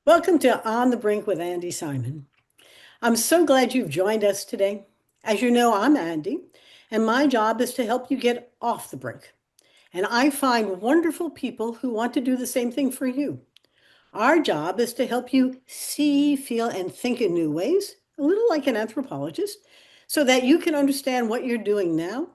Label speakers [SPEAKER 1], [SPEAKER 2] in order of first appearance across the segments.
[SPEAKER 1] Welcome to On the Brink with Andi Simon. I'm so glad you've joined us today. As you know, I'm Andi, and my job is to help you get off the brink. And I find wonderful people who want to do the same thing for you. Our job is to help you see, feel, and think in new ways, a little like an anthropologist, so that you can understand what you're doing now,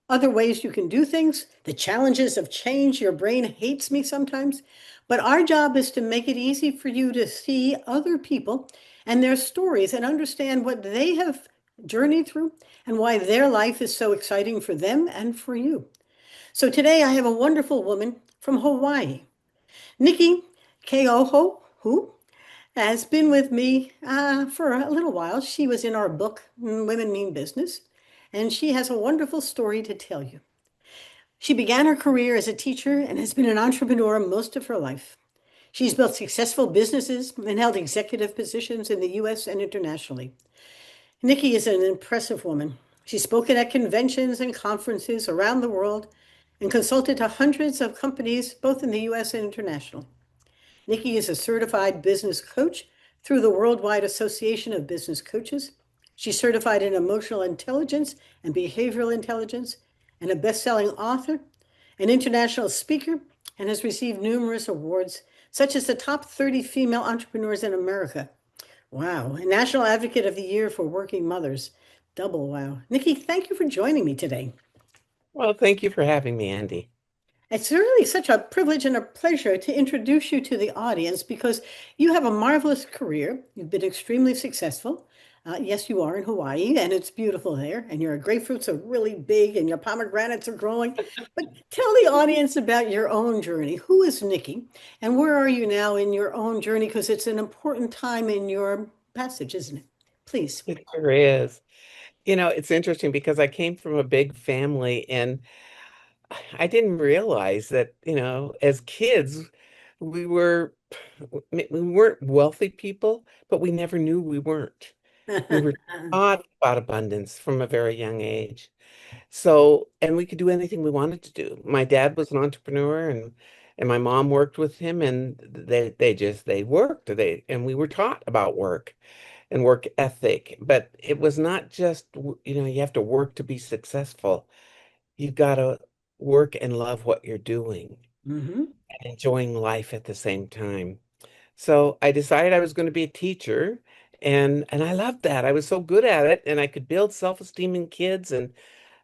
[SPEAKER 1] other ways you can do things, the challenges of change. Your brain hates me sometimes, but our job is to make it easy for you to see other people and their stories and understand what they have journeyed through and why their life is so exciting for them and for you. So today I have a wonderful woman from Hawaii, Nicki Keohohou, who has been with me for a little while. She was in our book, Women Mean Business, and she has a wonderful story to tell you. She began her career as a teacher and has been an entrepreneur most of her life. She's built successful businesses and held executive positions in the US and internationally. Nikki is an impressive woman. She's spoken at conventions and conferences around the world and consulted to hundreds of companies, both in the US and international. Nikki is a certified business coach through the Worldwide Association of Business Coaches. She's certified in emotional intelligence and behavioral intelligence and a best-selling author, an international speaker, and has received numerous awards, such as the top 30 female entrepreneurs in America. Wow, a National Advocate of the Year for Working Mothers. Double wow. Nikki, thank you for joining me today.
[SPEAKER 2] Well, thank you for having me, Andy.
[SPEAKER 1] It's really such a privilege and a pleasure to introduce you to the audience because you have a marvelous career. You've been extremely successful. Yes, you are in Hawaii, and it's beautiful there, and your grapefruits are really big, and your pomegranates are growing. But tell the audience about your own journey. Who is Nikki, and where are you now in your own journey? Because it's an important time in your passage, isn't it? Please.
[SPEAKER 2] It sure is. It's interesting because I came from a big family and I didn't realize that, as kids, we were we weren't wealthy people, but we never knew we weren't. We were taught about abundance from a very young age. So, and we could do anything we wanted to do. My dad was an entrepreneur and my mom worked with him and they worked. And we were taught about work and work ethic, but it was not just, you have to work to be successful. You've got to work and love what you're doing
[SPEAKER 1] Hmm.
[SPEAKER 2] and enjoying life at the same time. So I decided I was going to be a teacher and I loved that. I was so good at it and I could build self-esteem in kids and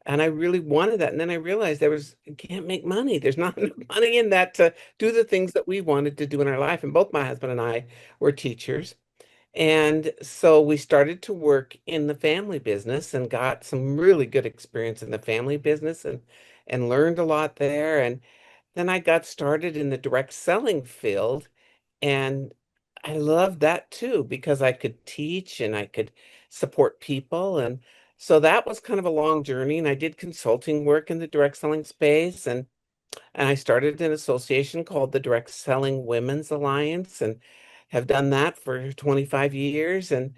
[SPEAKER 2] I really wanted that. And then I realized you can't make money. There's not enough money in that to do the things that we wanted to do in our life. And both my husband and I were teachers. And so we started to work in the family business and got some really good experience in the family business and learned a lot there. And then I got started in the direct selling field and I loved that too because I could teach and I could support people. And so that was kind of a long journey. And I did consulting work in the direct selling space and I started an association called the Direct Selling Women's Alliance and have done that for 25 years and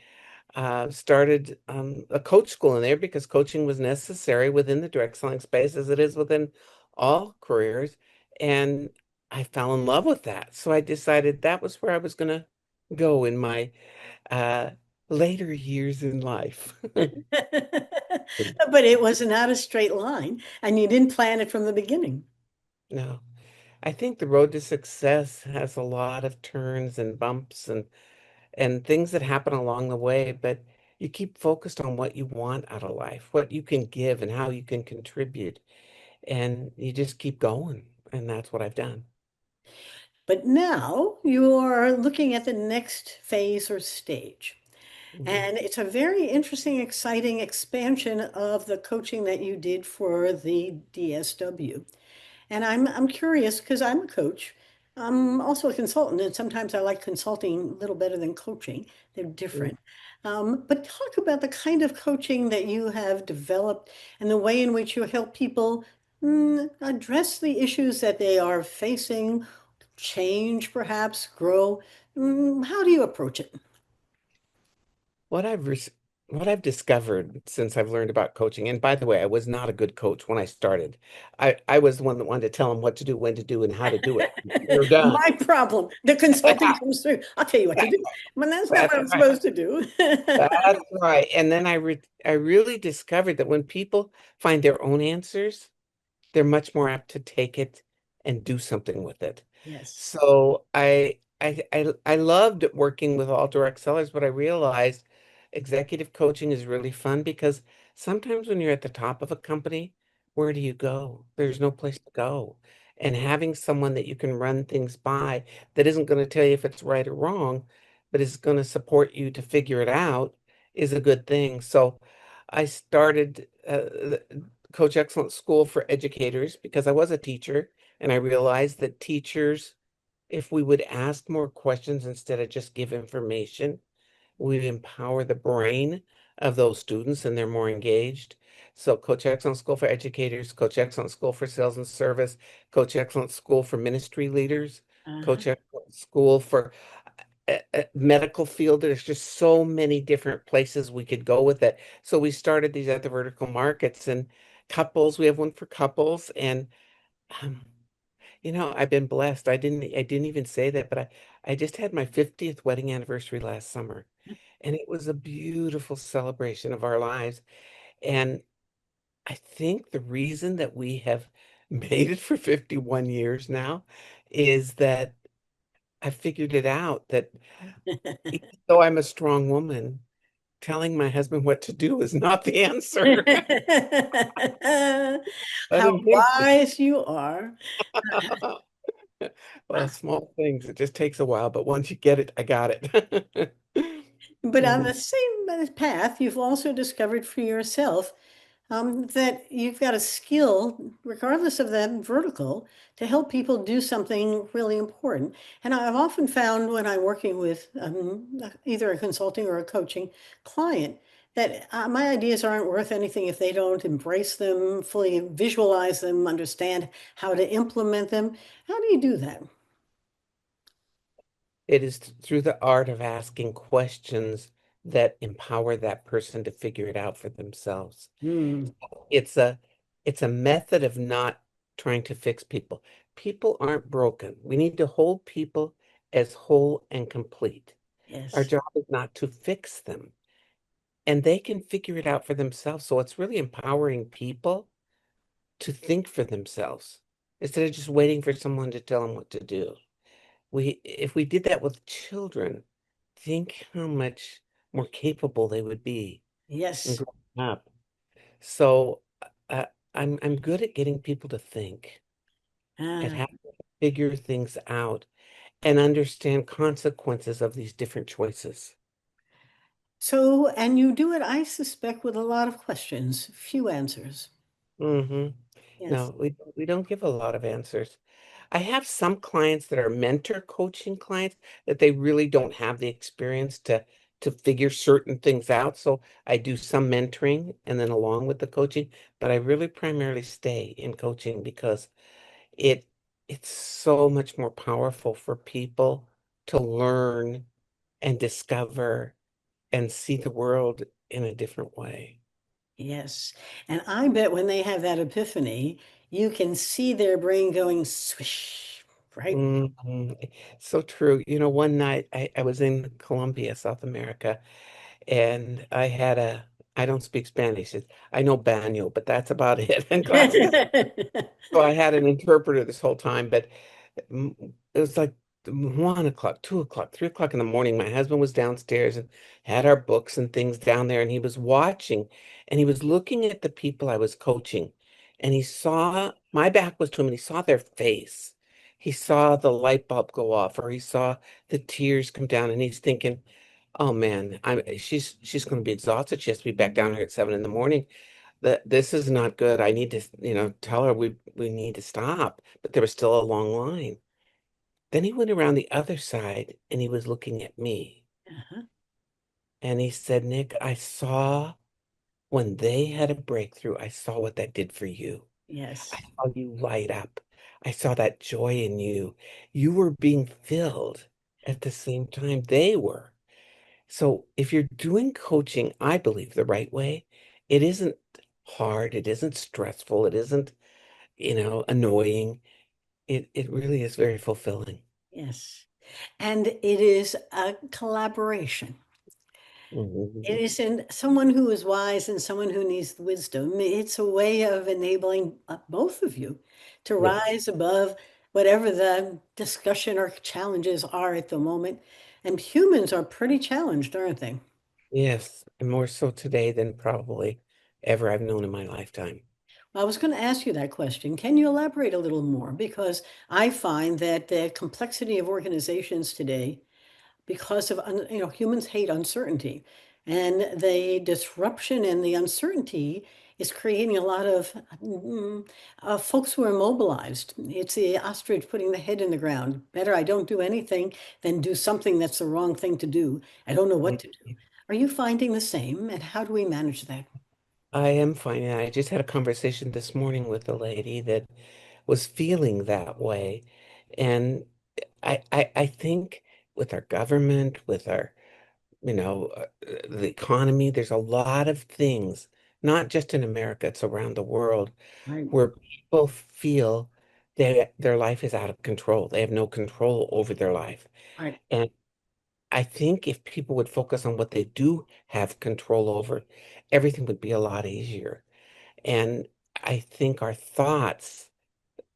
[SPEAKER 2] started a coach school in there because coaching was necessary within the direct selling space as it is within all careers. And I fell in love with that. So I decided that was where I was going to go in my uh, later years in life.
[SPEAKER 1] But it was not a straight line, and you didn't plan it from the beginning.
[SPEAKER 2] No, I think the road to success has a lot of turns and bumps and things that happen along the way, but you keep focused on what you want out of life, what you can give and how you can contribute, and you just keep going. And that's what I've done.
[SPEAKER 1] But now you are looking at the next phase or stage.
[SPEAKER 2] Mhm.
[SPEAKER 1] And it's a very interesting, exciting expansion of the coaching that you did for the DSW. And I'm curious because I'm a coach. I'm also a consultant, and sometimes I like consulting a little better than coaching. They're different. But talk about the kind of coaching that you have developed and the way in which you help people address the issues that they are facing, change, perhaps grow. How do you approach it?
[SPEAKER 2] What what I've discovered since I've learned about coaching, and by the way, I was not a good coach when I started. I was the one that wanted to tell them what to do, when to do, and how to do it. We're done.
[SPEAKER 1] My problem. The consultant comes through. I'll tell you what to do. But that's not
[SPEAKER 2] That's
[SPEAKER 1] what I'm
[SPEAKER 2] right.
[SPEAKER 1] supposed to do.
[SPEAKER 2] That's right. And then I really discovered that when people find their own answers, they're much more apt to take it and do something with it.
[SPEAKER 1] Yes.
[SPEAKER 2] So I loved working with all direct sellers, but I realized executive coaching is really fun because sometimes when you're at the top of a company, where do you go? There's no place to go. And having someone that you can run things by that isn't going to tell you if it's right or wrong, but is going to support you to figure it out is a good thing. So I started Coach Excellence School for Educators because I was a teacher and I realized that teachers, if we would ask more questions instead of just give information, we'd empower the brain of those students and they're more engaged. So Coach Excellence School for Educators, Coach Excellence School for Sales and Service, Coach Excellence School for Ministry Leaders,
[SPEAKER 1] Uh-huh.
[SPEAKER 2] Coach Excellence School for medical field. There's just so many different places we could go with it. So we started these other vertical markets and couples. We have one for couples, and um, I've been blessed. I didn't even say that, but I just had my 50th wedding anniversary last summer, and it was a beautiful celebration of our lives. And I think the reason that we have made it for 51 years now is that I figured it out that even though I'm a strong woman, telling my husband what to do is not the answer.
[SPEAKER 1] How
[SPEAKER 2] Letting him.
[SPEAKER 1] wise you are.
[SPEAKER 2] Well, small things, it just takes a while, but once you get it, I got it.
[SPEAKER 1] But on
[SPEAKER 2] Mhm.
[SPEAKER 1] the same path, you've also discovered for yourself that you've got a skill, regardless of that vertical, to help people do something really important. And I've often found when I'm working with either a consulting or a coaching client that my ideas aren't worth anything if they don't embrace them, fully visualize them, understand how to implement them. How do you do that?
[SPEAKER 2] It is through the art of asking questions that empower that person to figure it out for themselves.
[SPEAKER 1] Hmm.
[SPEAKER 2] It's a it's a method of not trying to fix people. People aren't broken. We need to hold people as whole and complete. Our
[SPEAKER 1] Yes.
[SPEAKER 2] job is not to fix them, and they can figure it out for themselves. So it's really empowering people to think for themselves instead of just waiting for someone to tell them what to do. If we did that with children, think how much more capable they would be in
[SPEAKER 1] Yes.
[SPEAKER 2] growing up. So uh, I'm good at getting people to think, at
[SPEAKER 1] Ah.
[SPEAKER 2] how to figure things out and understand consequences of these different choices.
[SPEAKER 1] So, and you do it, I suspect, with a lot of questions, few answers.
[SPEAKER 2] Hmm.
[SPEAKER 1] Yes.
[SPEAKER 2] No, we don't give a lot of answers. I have some clients that are mentor coaching clients that they really don't have the experience to figure certain things out. So I do some mentoring and then along with the coaching, but I really primarily stay in coaching because it it's so much more powerful for people to learn and discover and see the world in a different way.
[SPEAKER 1] Yes. And I bet when they have that epiphany, you can see their brain going swish, right?
[SPEAKER 2] Mhm. So true. One night I was in Colombia, South America, and I don't speak Spanish. I know baño, but that's about it, and gracias. So I had an interpreter this whole time, but it was like 1 o'clock, 2 o'clock, 3 o'clock in the morning. My husband was downstairs and had our books and things down there, and he was watching and he was looking at the people I was coaching, and he saw my back was to him, and he saw their face. He saw the light bulb go off, or he saw the tears come down, and he's thinking, "Oh man, she's going to be exhausted. She has to be back down here at 7 in the morning. That this is not good. I need to, tell her we need to stop." But there was still a long line. Then he went around the other side and he was looking at me
[SPEAKER 1] Uh-huh.
[SPEAKER 2] and he said, "Nick, I saw when they had a breakthrough, I saw what that did for you. I
[SPEAKER 1] Yes.
[SPEAKER 2] saw you light up. I saw that joy in you. You were being filled at the same time they were." So if you're doing coaching, I believe the right way, it isn't hard, it isn't stressful, it isn't, annoying. It really is very fulfilling.
[SPEAKER 1] Yes. And it is a collaboration. It
[SPEAKER 2] Mhm.
[SPEAKER 1] isn't someone who is wise and someone who needs wisdom. It's a way of enabling both of you to
[SPEAKER 2] Yes.
[SPEAKER 1] rise above whatever the discussion or challenges are at the moment. And humans are pretty challenged, aren't they?
[SPEAKER 2] Yes. And more so today than probably ever I've known in my lifetime.
[SPEAKER 1] Well, I was going to ask you that question. Can you elaborate a little more? Because I find that the complexity of organizations today, because of humans hate uncertainty, and the disruption and the uncertainty is creating a lot of folks who are mobilized. It's the ostrich putting the head in the ground. Better I don't do anything than do something that's the wrong thing to do. I don't know what to do. Are you finding the same? And how do we manage that?
[SPEAKER 2] I am finding I just had a conversation this morning with a lady that was feeling that way. And I think with our government, with our, the economy, there's a lot of things, not just in America, it's around the world,
[SPEAKER 1] Right,
[SPEAKER 2] where people feel that their life is out of control. They have no control over their life.
[SPEAKER 1] right.
[SPEAKER 2] And I think if people would focus on what they do have control over, everything would be a lot easier. And I think our thoughts,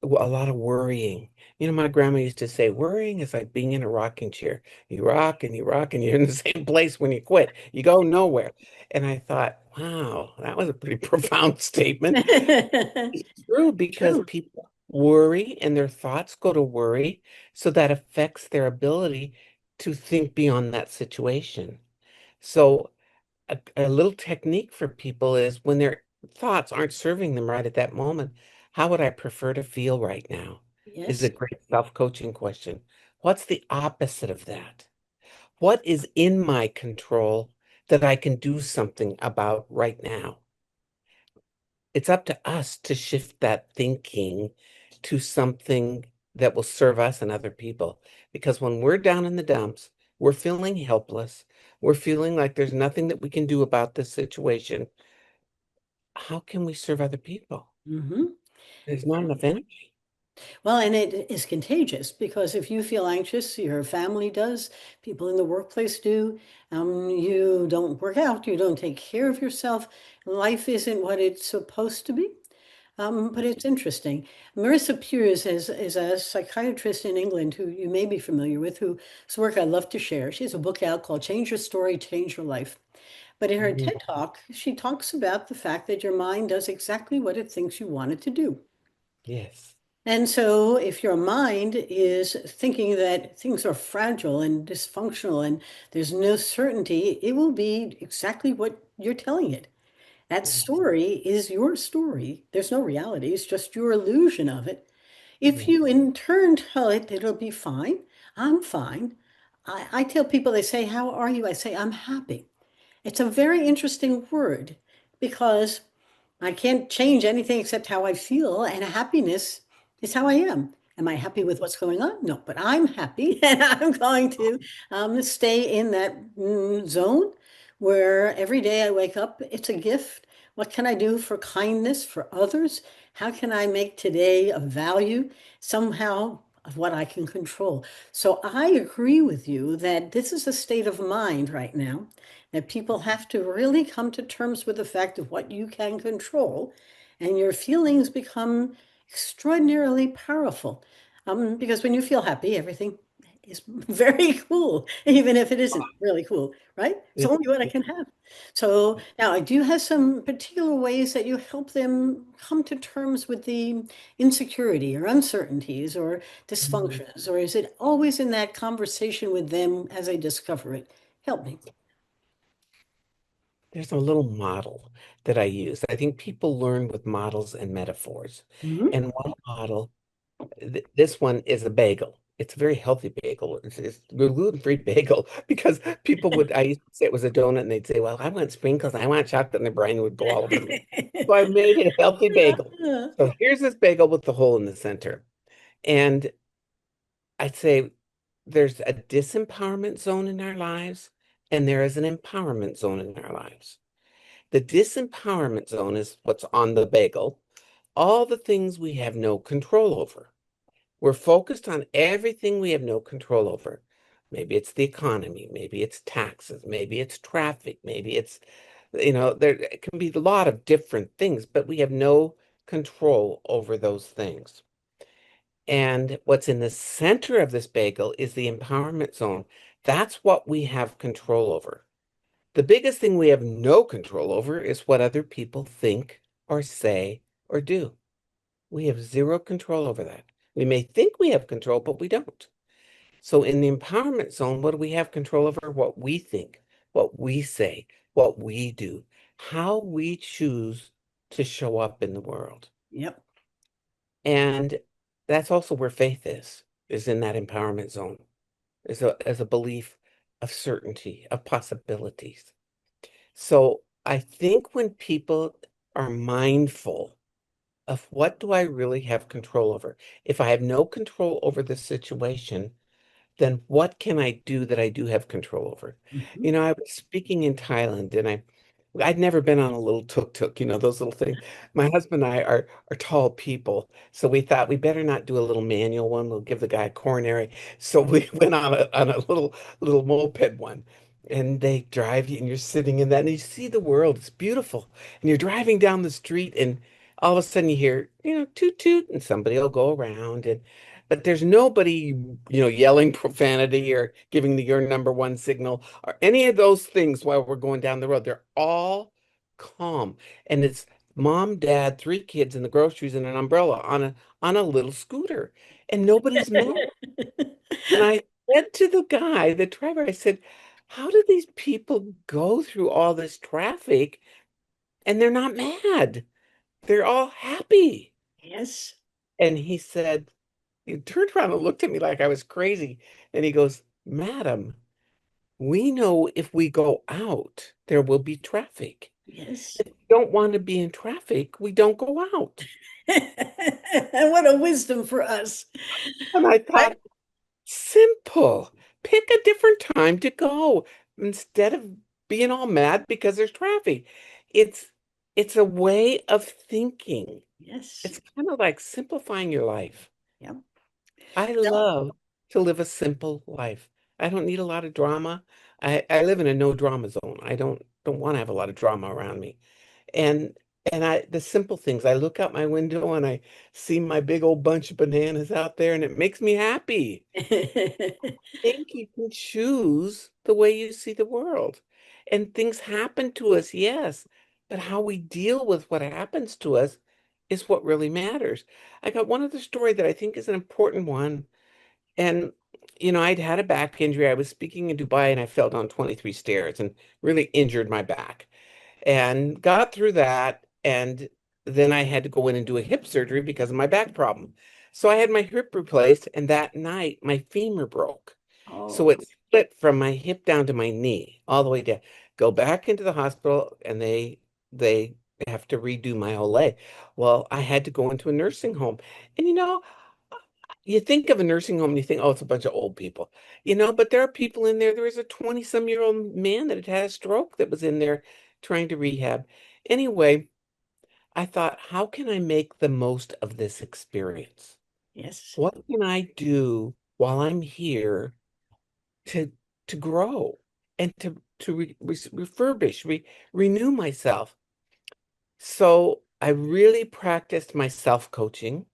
[SPEAKER 2] a lot of worrying. My grandma used to say, worrying is like being in a rocking chair. You rock and you're in the same place when you quit. You go nowhere. And I thought, wow, that was a pretty profound statement. It's true because
[SPEAKER 1] True.
[SPEAKER 2] people worry and their thoughts go to worry. So that affects their ability to think beyond that situation. So a little technique for people is when their thoughts aren't serving them right at that moment, how would I prefer to feel right now? Is a
[SPEAKER 1] Yes.
[SPEAKER 2] great self-coaching question. What's the opposite of that? What is in my control that I can do something about right now? It's up to us to shift that thinking to something that will serve us and other people. Because when we're down in the dumps, we're feeling helpless. We're feeling like there's nothing that we can do about this situation. How can we serve other people?
[SPEAKER 1] Hmm.
[SPEAKER 2] There's not enough energy.
[SPEAKER 1] Well, and it is contagious because if you feel anxious, your family does, people in the workplace do. You don't work out, you don't take care of yourself. Life isn't what it's supposed to be. But it's interesting. Marissa Peers is a psychiatrist in England who you may be familiar with, whose work I love to share. She has a book out called Change Your Story, Change Your Life. But in her
[SPEAKER 2] Mhm.
[SPEAKER 1] TED Talk, she talks about the fact that your mind does exactly what it thinks you want it to do.
[SPEAKER 2] Yes.
[SPEAKER 1] And so, if your mind is thinking that things are fragile and dysfunctional and there's no certainty, it will be exactly what you're telling it. That
[SPEAKER 2] Yes.
[SPEAKER 1] story is your story. There's no reality, it's just your illusion of it. If you
[SPEAKER 2] Yes.
[SPEAKER 1] in turn tell it it'll be fine, I'm fine. I tell people, they say, how are you? I say, I'm happy. It's a very interesting word because I can't change anything except how I feel, and happiness is how I am. Am I happy with what's going on? No, but I'm happy, and I'm going to stay in that zone where every day I wake up, it's a gift. What can I do for kindness for others? How can I make today of value somehow of what I can control? So I agree with you that this is a state of mind right now that people have to really come to terms with the fact of what you can control, and your feelings become extraordinarily powerful. Because when you feel happy, everything is very cool, even if it isn't really cool, right? It's
[SPEAKER 2] It-
[SPEAKER 1] only what I can have. So now, do you have some particular ways that you help them come to terms with the insecurity or uncertainties or dysfunctions, or is it always in that conversation with them as they discover it? Help me.
[SPEAKER 2] There's a little model that I use. I think people learn with models and metaphors.
[SPEAKER 1] Mhm.
[SPEAKER 2] And one model, this one is a bagel. It's a very healthy bagel. It's a gluten-free bagel because people would, I used to say it was a donut and they'd say, well, I want sprinkles, I want chocolate, and their brain would go all over the place. So I made it a healthy bagel. So here's this bagel with the hole in the center. And I'd say there's a disempowerment zone in our lives and there is an empowerment zone in our lives. The disempowerment zone is what's on the bagel, all the things we have no control over. We're focused on everything we have no control over. Maybe it's the economy, maybe it's taxes, maybe it's traffic, maybe it's, there it can be a lot of different things, but we have no control over those things. And what's in the center of this bagel is the empowerment zone. That's what we have control over. The biggest thing we have no control over is what other people think or say or do. We have zero control over that. We may think we have control, but we don't. So in the empowerment zone, what do we have control over? What we think, what we say, what we do, how we choose to show up in the world.
[SPEAKER 1] Yep.
[SPEAKER 2] And that's also where faith is in that empowerment zone, as a belief of certainty, of possibilities. So I think when people are mindful of what do I really have control over? If I have no control over the situation, then what can I do that I do have control over?
[SPEAKER 1] Mhm.
[SPEAKER 2] I was speaking in Thailand and I'd never been on a little tuk-tuk, those little things. My husband and I are tall people, so we thought we better not do a little manual one. We'll give the guy a coronary. So we went on a little moped one. And they drive you, and you're sitting in that, and you see the world. It's beautiful. And you're driving down the street, and all of a sudden you hear, toot toot, and somebody will go around, but there's nobody, yelling profanity or giving your number one signal or any of those things while we're going down the road. They're all calm. And it's mom, dad, three kids and the groceries and an umbrella on a little scooter. And nobody's mad. And I said to the guy, the driver, I said, how do these people go through all this traffic and they're not mad? They're all happy.
[SPEAKER 1] Yes.
[SPEAKER 2] And he turned around and looked at me like I was crazy. And he goes, Madam, we know if we go out, there will be traffic.
[SPEAKER 1] Yes.
[SPEAKER 2] If we don't want to be in traffic, we don't go out.
[SPEAKER 1] What a wisdom for us.
[SPEAKER 2] And I
[SPEAKER 1] I,
[SPEAKER 2] thought, simple. Pick a different time to go instead of being all mad because there's traffic. It's it's a way of thinking.
[SPEAKER 1] yes.
[SPEAKER 2] It's kind of like simplifying your life.
[SPEAKER 1] Yep.
[SPEAKER 2] I
[SPEAKER 1] No.
[SPEAKER 2] love to live a simple life. I don't need a lot of drama. I live in a no drama zone. I don't want to have a lot of drama around me. And the simple things, I look out my window and I see my big old bunch of bananas out there and it makes me happy. Think you can choose the way you see the world. And things happen to us, yes, but how we deal with what happens to us is what really matters. I got one other story that I think is an important one. And, I'd had a back injury. I was speaking in Dubai and I fell down 23 stairs and really injured my back and got through that. And then I had to go in and do a hip surgery because of my back problem. So I had my hip replaced, and that night my femur broke. So
[SPEAKER 1] Oh,
[SPEAKER 2] it split from my hip down to my knee, all the way down. Go back into the hospital, and they have to redo my whole leg. Well, I had to go into a nursing home. And you think of a nursing home and you think, oh, it's a bunch of old people, but there are people in there. There was a 20-some-year-old man that had had a stroke that was in there trying to rehab. Anyway, I thought, how can I make the most of this experience?
[SPEAKER 1] yes.
[SPEAKER 2] What can I do while I'm here to to grow and to refurbish, renew myself? So I really practiced my self-coaching.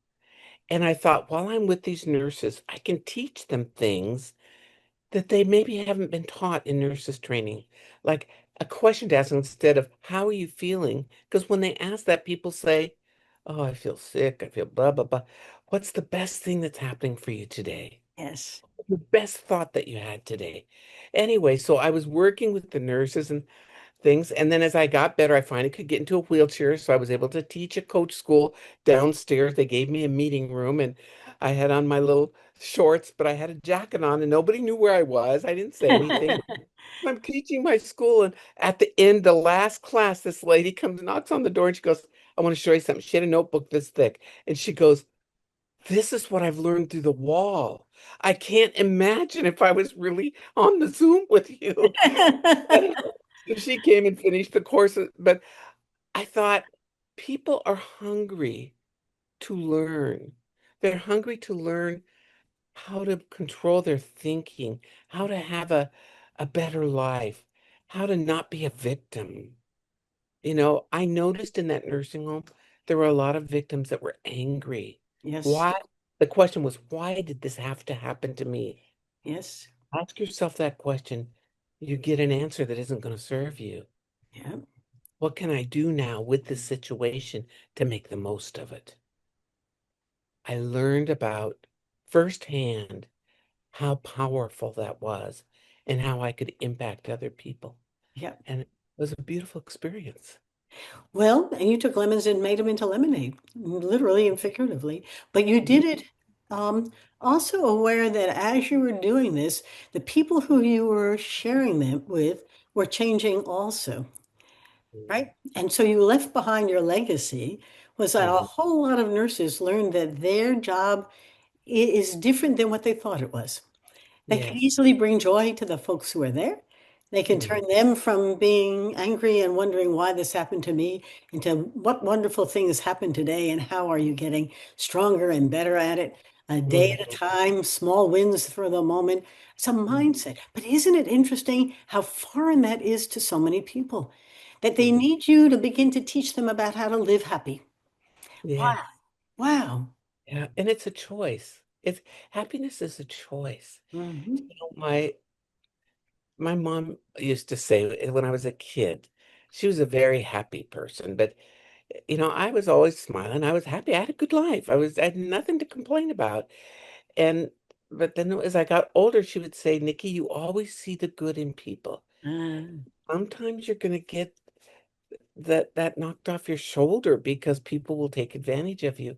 [SPEAKER 2] And I thought, while I'm with these nurses, I can teach them things that they maybe haven't been taught in nurses training. Like a question to ask them instead of, how are you feeling? Because when they ask that, people say, oh, I feel sick. I feel blah, blah, blah. What's the best thing that's happening for you today?
[SPEAKER 1] Yes.
[SPEAKER 2] The best thought that you had today. Anyway, so I was working with the nurses and things. And then as I got better, I finally could get into a wheelchair. So I was able to teach at coach school downstairs. They gave me a meeting room and I had on my little shorts, but I had a jacket on and nobody knew where I was. I didn't say anything. I'm teaching my school. And at the end, the last class, this lady comes, knocks on the door and she goes, I want to show you something. She had a notebook this thick. And she goes, this is what I've learned through the wall. I can't imagine if I was really on the Zoom with you. Anyhow, so she came and finished the course, but I thought people are hungry to learn. They're hungry to learn how to control their thinking, how to have a better life, how to not be a victim. I noticed in that nursing home, there were a lot of victims that were angry.
[SPEAKER 1] Yes,
[SPEAKER 2] Why? The question was, why did this have to happen to me?
[SPEAKER 1] yes,
[SPEAKER 2] Ask yourself that question. You get an answer that isn't going to serve you.
[SPEAKER 1] yeah,
[SPEAKER 2] What can I do now with this situation to make the most of it? I learned about firsthand how powerful that was and how I could impact other people.
[SPEAKER 1] yeah.
[SPEAKER 2] And it was a beautiful experience.
[SPEAKER 1] Well, and you took lemons and made them into lemonade, literally and figuratively. But you
[SPEAKER 2] Yeah.
[SPEAKER 1] did it also aware that as you were doing this, the people who you were sharing them with were changing also, right? And so you left behind your legacy was that a
[SPEAKER 2] Mhm.
[SPEAKER 1] whole lot of nurses learned that their job is different than what they thought it was. They can
[SPEAKER 2] Yes.
[SPEAKER 1] easily bring joy to the folks who are there. They can
[SPEAKER 2] Mhm.
[SPEAKER 1] turn them from being angry and wondering why this happened to me into what wonderful things happened today and how are you getting stronger and better at it, a day at a
[SPEAKER 2] Mhm.
[SPEAKER 1] time, small wins for the moment. It's a
[SPEAKER 2] Mhm.
[SPEAKER 1] mindset. But isn't it interesting how foreign that is to so many people? That they
[SPEAKER 2] Mhm.
[SPEAKER 1] need you to begin to teach them about how to live happy.
[SPEAKER 2] Yeah.
[SPEAKER 1] Wow. Wow.
[SPEAKER 2] Yeah. And it's a choice. It's happiness is a choice.
[SPEAKER 1] Mhm.
[SPEAKER 2] My mom used to say when I was a kid, she was a very happy person, but I was always smiling. I was happy. I had a good life. I had nothing to complain about. And but then as I got older, she would say, Nikki, you always see the good in people.
[SPEAKER 1] Ah,
[SPEAKER 2] Sometimes you're gonna get that knocked off your shoulder because people will take advantage of you.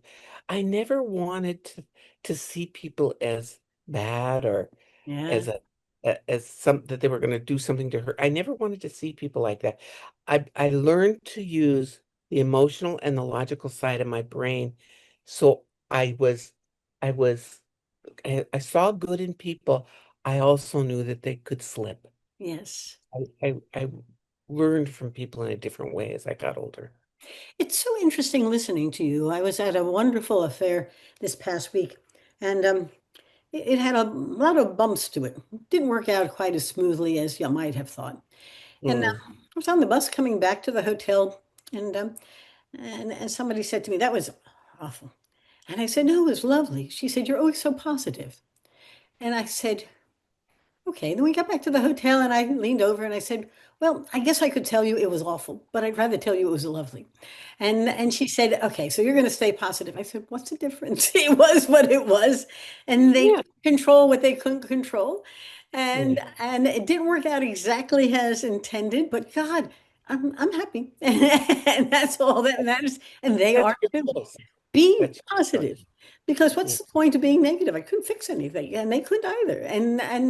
[SPEAKER 2] I never wanted to see people as bad or
[SPEAKER 1] yeah.
[SPEAKER 2] as as some that they were going to do something to her. I never wanted to see people like that. I learned to use the emotional and the logical side of my brain. So I was I saw good in people. I also knew that they could slip.
[SPEAKER 1] Yes.
[SPEAKER 2] I learned from people in a different way as I got older.
[SPEAKER 1] It's so interesting listening to you. I was at a wonderful affair this past week, and it had a lot of bumps to it. Didn't work out quite as smoothly as you might have thought. And
[SPEAKER 2] Mm,
[SPEAKER 1] I was on the bus coming back to the hotel, and and somebody said to me, "That was awful." And I said, "No, it was lovely." She said, "You're always so positive." And I said, okay, then we got back to the hotel and I leaned over and I said, "Well, I guess I could tell you it was awful, but I'd rather tell you it was lovely." And she said, "Okay, so you're going to stay positive." I said, "What's the difference?" It was what it was, and they
[SPEAKER 2] yeah,
[SPEAKER 1] couldn't control what they couldn't control,
[SPEAKER 2] yeah,
[SPEAKER 1] and it didn't work out exactly as intended. But God, I'm happy, and that's all that matters. And they
[SPEAKER 2] that's
[SPEAKER 1] are
[SPEAKER 2] your
[SPEAKER 1] too.
[SPEAKER 2] choice.
[SPEAKER 1] Be
[SPEAKER 2] That's your
[SPEAKER 1] positive.
[SPEAKER 2] choice.
[SPEAKER 1] Because
[SPEAKER 2] Yeah.
[SPEAKER 1] what's the point of being negative? I couldn't fix anything, and they couldn't either.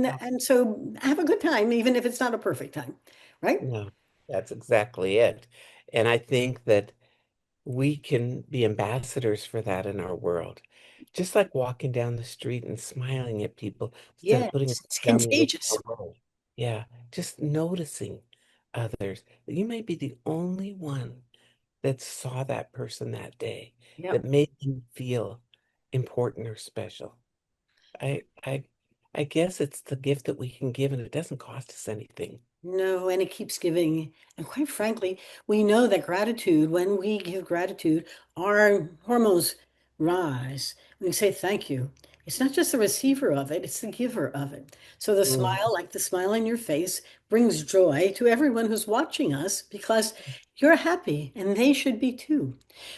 [SPEAKER 2] No,
[SPEAKER 1] And so have a good time, even if it's not a perfect time, right?
[SPEAKER 2] no, that's exactly it. And I think that we can be ambassadors for that in our world. Just like walking down the street and smiling at people instead of
[SPEAKER 1] Yes,
[SPEAKER 2] putting it
[SPEAKER 1] it's
[SPEAKER 2] down and looking
[SPEAKER 1] contagious.
[SPEAKER 2] away. Yeah, just noticing others. You may be the only one that saw that person that day, that
[SPEAKER 1] Yep.
[SPEAKER 2] made them feel important or special. I I I guess it's the gift that we can give and it doesn't cost us anything.
[SPEAKER 1] No, and it keeps giving. And quite frankly, we know that gratitude, when we give gratitude, our hormones rise. We say thank you. It's not just the receiver of it, it's the giver of it. So the
[SPEAKER 2] Mm,
[SPEAKER 1] smile, like the smile on your face, brings joy to everyone who's watching us because you're happy and they should be too.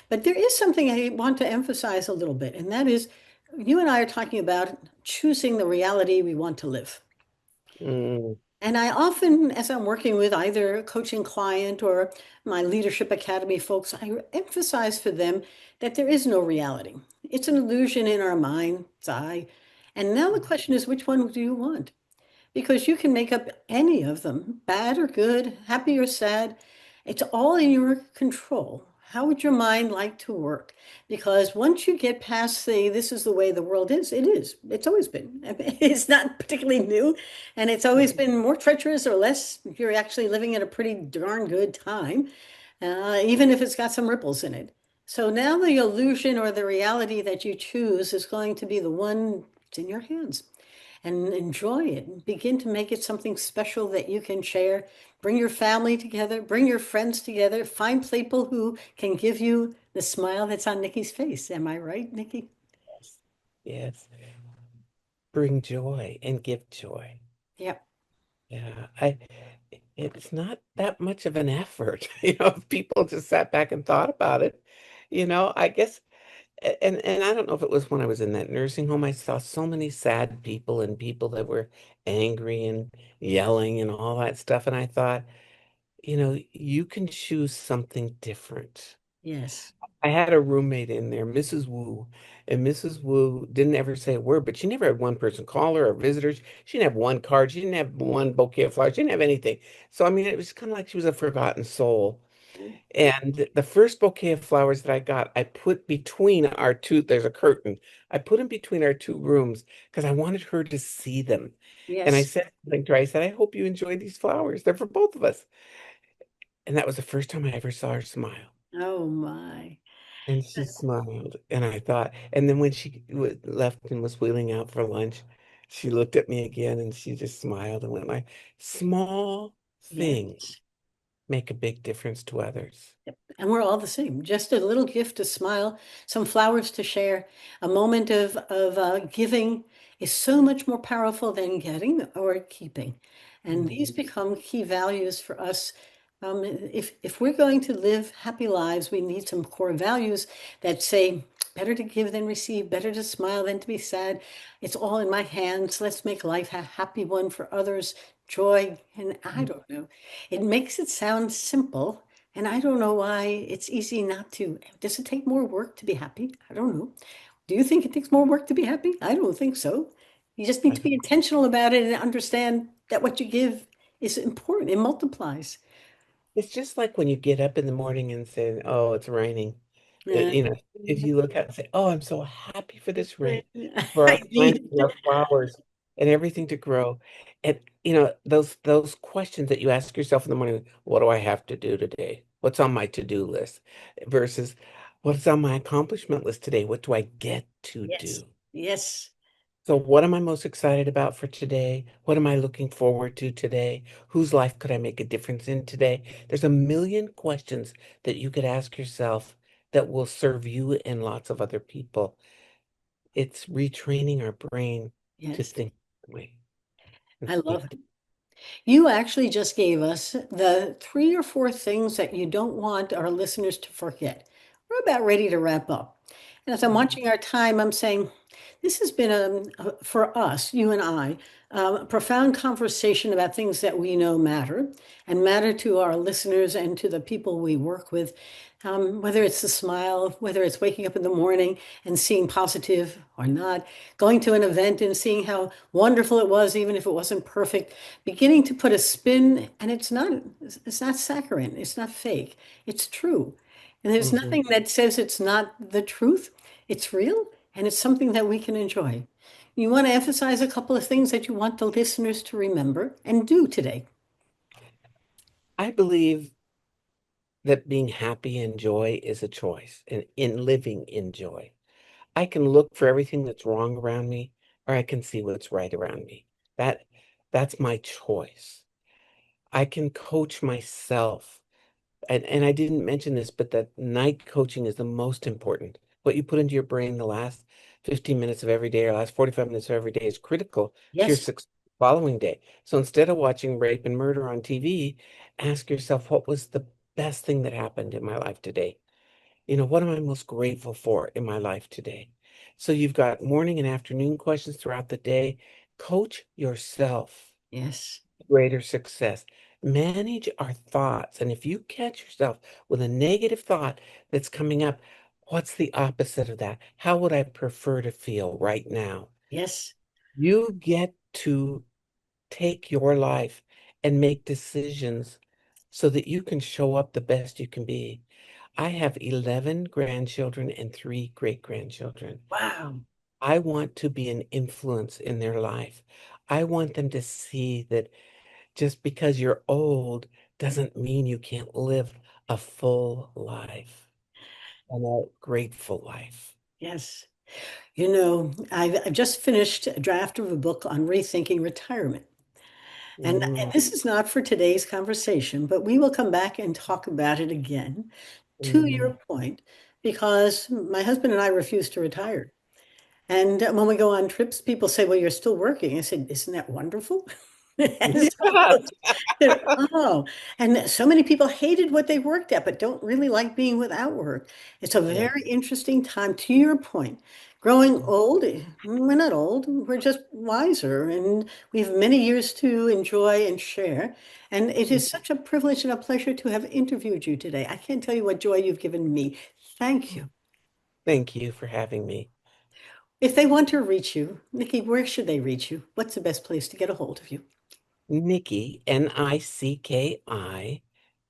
[SPEAKER 1] But there is something I want to emphasize a little bit, and that is you and I are talking about choosing the reality we want to live.
[SPEAKER 2] mm,
[SPEAKER 1] And I often, as I'm working with either a coaching client or my leadership academy folks, I emphasize for them that there is no reality. It's an illusion in our mind's eye. And now the question is, which one do you want? Because you can make up any of them, bad or good, happy or sad. It's all in your control How would your mind like to work? Because once you get past the this is the way the world is, it is. It's always been. I mean, it's not particularly new, and it's always been more treacherous or less. You're actually living at a pretty darn good time, even if it's got some ripples in it. So now the illusion or the reality that you choose is going to be the one that's in your hands and enjoy it and begin to make it something special that you can share. Bring your family together, bring your friends together, find people who can give you the smile that's on Nikki's face. Am I right, Nikki?
[SPEAKER 2] Yes. Yes. Bring joy and give joy.
[SPEAKER 1] Yep.
[SPEAKER 2] Yeah, it's not that much of an effort, if people just sat back and thought about it, I guess, and I don't know if it was when I was in that nursing home, I saw so many sad people and people that were angry and yelling and all that stuff. And I thought, you can choose something different.
[SPEAKER 1] Yes.
[SPEAKER 2] I had a roommate in there, Mrs. Wu, and Mrs. Wu didn't ever say a word, but she never had one person call her or visitors. She didn't have one card. She didn't have one bouquet of flowers. She didn't have anything. So, I mean, it was kind of like she was a forgotten soul. And the first bouquet of flowers that I got, I put between our two, there's a curtain. I put them between our two rooms because I wanted her to see them. And I
[SPEAKER 1] Yes.
[SPEAKER 2] said something to her, I said, I hope you enjoy these flowers. They're for both of us. And that was the first time I ever saw her smile.
[SPEAKER 1] Oh my.
[SPEAKER 2] And she smiled, and I thought, and then when she left and was wheeling out for lunch, she looked at me again and she just smiled and went like, small things
[SPEAKER 1] Yes.
[SPEAKER 2] make a big difference to others.
[SPEAKER 1] And we're all the same. Just a little gift, a smile, some flowers to share, a moment of giving is so much more powerful than getting or keeping. And these
[SPEAKER 2] Mhm.
[SPEAKER 1] become key values for us. If we're going to live happy lives, we need some core values that say, better to give than receive, better to smile than to be sad. It's all in my hands. Let's make life a happy one for others, joy. And I don't know, it makes it sound simple. And I don't know why it's easy not to. Does it take more work to be happy? I don't know. Do you think it takes more work to be happy? I don't think so. You just need
[SPEAKER 2] I
[SPEAKER 1] to be intentional about it and understand that what you give is important. It multiplies.
[SPEAKER 2] It's just like when you get up in the morning and say, "Oh, it's raining."
[SPEAKER 1] Uh,
[SPEAKER 2] If you look out and say, "Oh, I'm so happy for this rain, for our
[SPEAKER 1] I
[SPEAKER 2] plants
[SPEAKER 1] need.
[SPEAKER 2] and our flowers and everything to grow." And those questions that you ask yourself in the morning, "What do I have to do today? What's on my to-do list?" Versus, "What's on my accomplishment list today? What do I get to
[SPEAKER 1] Yes.
[SPEAKER 2] do?"
[SPEAKER 1] Yes.
[SPEAKER 2] So, what am I most excited about for today? What am I looking forward to today? Whose life could I make a difference in today? There's a million questions that you could ask yourself that will serve you and lots of other people. It's retraining our brain to
[SPEAKER 1] Yes.
[SPEAKER 2] think that way and
[SPEAKER 1] I love
[SPEAKER 2] speak.
[SPEAKER 1] it. You actually just gave us the three or four things that you don't want our listeners to forget. We're about ready to wrap up. And as I'm
[SPEAKER 2] Mhm.
[SPEAKER 1] watching our time, I'm saying, this has been for us, you and I, a profound conversation about things that we know matter and matter to our listeners and to the people we work with. Whether it's the smile, whether it's waking up in the morning and seeing positive or not, going to an event and seeing how wonderful it was, even if it wasn't perfect, beginning to put a spin, and it's not saccharine, it's not fake, it's true. And there's
[SPEAKER 2] Mhm.
[SPEAKER 1] nothing that says it's not the truth. It's real and it's something that we can enjoy. You want to emphasize a couple of things that you want the listeners to remember and do today.
[SPEAKER 2] I believe that being happy and joy is a choice, and in living in joy. I can look for everything that's wrong around me, or I can see what's right around me. That that's my choice. I can coach myself. And I didn't mention this, but that night coaching is the most important. What you put into your brain the last 15 minutes of every day or last 45 minutes of every day is critical to your
[SPEAKER 1] Yes,
[SPEAKER 2] success the following day. So instead of watching rape and murder on TV, ask yourself, what was the best thing that happened in my life today? What am I most grateful for in my life today? So you've got morning and afternoon questions throughout the day. Coach yourself
[SPEAKER 1] yes,
[SPEAKER 2] greater success. Manage our thoughts. And if you catch yourself with a negative thought that's coming up, what's the opposite of that? How would I prefer to feel right now?
[SPEAKER 1] yes,
[SPEAKER 2] You get to take your life and make decisions so that you can show up the best you can be. I have 11 grandchildren and three great-grandchildren.
[SPEAKER 1] Wow.
[SPEAKER 2] I want to be an influence in their life. I want them to see that just because you're old doesn't mean you can't live a full life and a grateful life.
[SPEAKER 1] Yes. I've just finished a draft of a book on rethinking retirement. And
[SPEAKER 2] Mm,
[SPEAKER 1] this is not for today's conversation, but we will come back and talk about it again. To
[SPEAKER 2] mm.
[SPEAKER 1] your point, because my husband and I refuse to retire. And when we go on trips, people say, "Well, you're still working." I said, "Isn't that wonderful?" And
[SPEAKER 2] Yeah.
[SPEAKER 1] so, oh, and so many people hated what they worked at, but don't really like being without work. It's a
[SPEAKER 2] Yeah.
[SPEAKER 1] very interesting time. To your point, growing old, we're not old, we're just wiser, and we have many years to enjoy and share. And it is such a privilege and a pleasure to have interviewed you today. I can't tell you what joy you've given me. Thank you.
[SPEAKER 2] Thank you for having me.
[SPEAKER 1] If they want to reach you, Nikki, where should they reach you? What's the best place to get a hold of you?
[SPEAKER 2] Nicki, Nicki,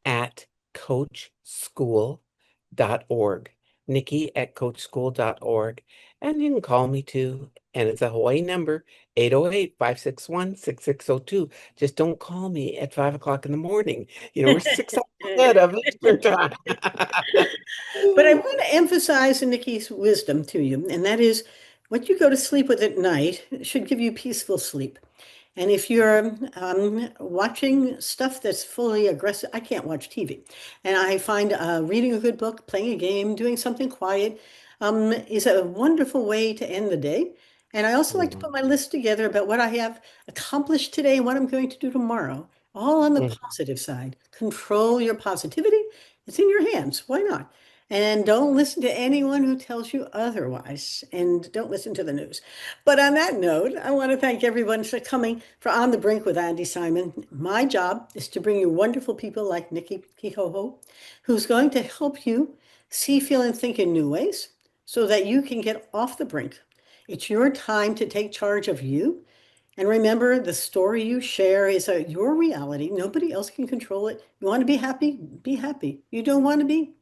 [SPEAKER 2] at coachschool.org. Nicki at coachschool.org. And you can call me too. And it's a Hawaii number, 808-561-6602. Just don't call me at 5 o'clock in the morning. We're 6 hours ahead of Eastern time.
[SPEAKER 1] But I want to emphasize Nikki's wisdom to you, and that is what you go to sleep with at night should give you peaceful sleep. And if you're watching stuff that's fully aggressive, I can't watch TV. And I find reading a good book, playing a game, doing something quiet is a wonderful way to end the day. And I also like to put
[SPEAKER 2] Mm,
[SPEAKER 1] my list together about what I have accomplished today and what I'm going to do tomorrow, all on the
[SPEAKER 2] mm,
[SPEAKER 1] positive side. Control your positivity. It's in your hands. Why not? And don't listen to anyone who tells you otherwise. And don't listen to the news. But on that note, I want to thank everyone for coming for On the Brink with Andi Simon. My job is to bring you wonderful people like Nicki Keohohou, who's going to help you see, feel, and think in new ways so that you can get off the brink. It's your time to take charge of you. And remember, the story you share is your reality. Nobody else can control it. You want to be happy? Be happy. You don't want to be?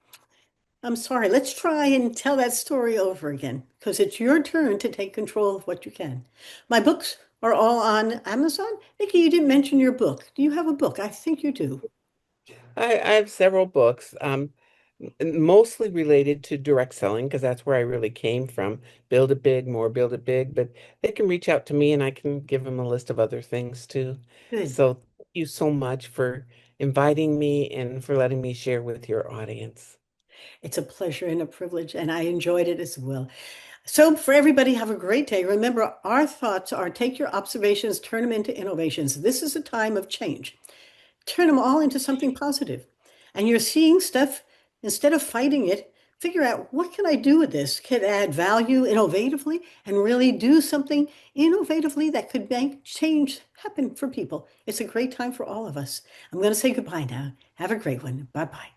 [SPEAKER 1] I'm sorry. Let's try and tell that story over again because it's your turn to take control of what you can. My books are all on Amazon. Nikki, you didn't mention your book. Do you have a book? I think you do.
[SPEAKER 2] I have several books, mostly related to direct selling because that's where I really came from. Build it big, more build it big. But they can reach out to me and I can give them a list of other things too.
[SPEAKER 1] Good.
[SPEAKER 2] So thank you so much for inviting me and for letting me share with your audience.
[SPEAKER 1] It's a pleasure and a privilege, and I enjoyed it as well. So, for everybody, have a great day. Remember, our thoughts are take your observations, turn them into innovations. This is a time of change. Turn them all into something positive. And you're seeing stuff, instead of fighting it, figure out what can I do with this? Can add value innovatively and really do something innovatively that could make change happen for people. It's a great time for all of us. I'm going to say goodbye now. Have a great one. Bye bye.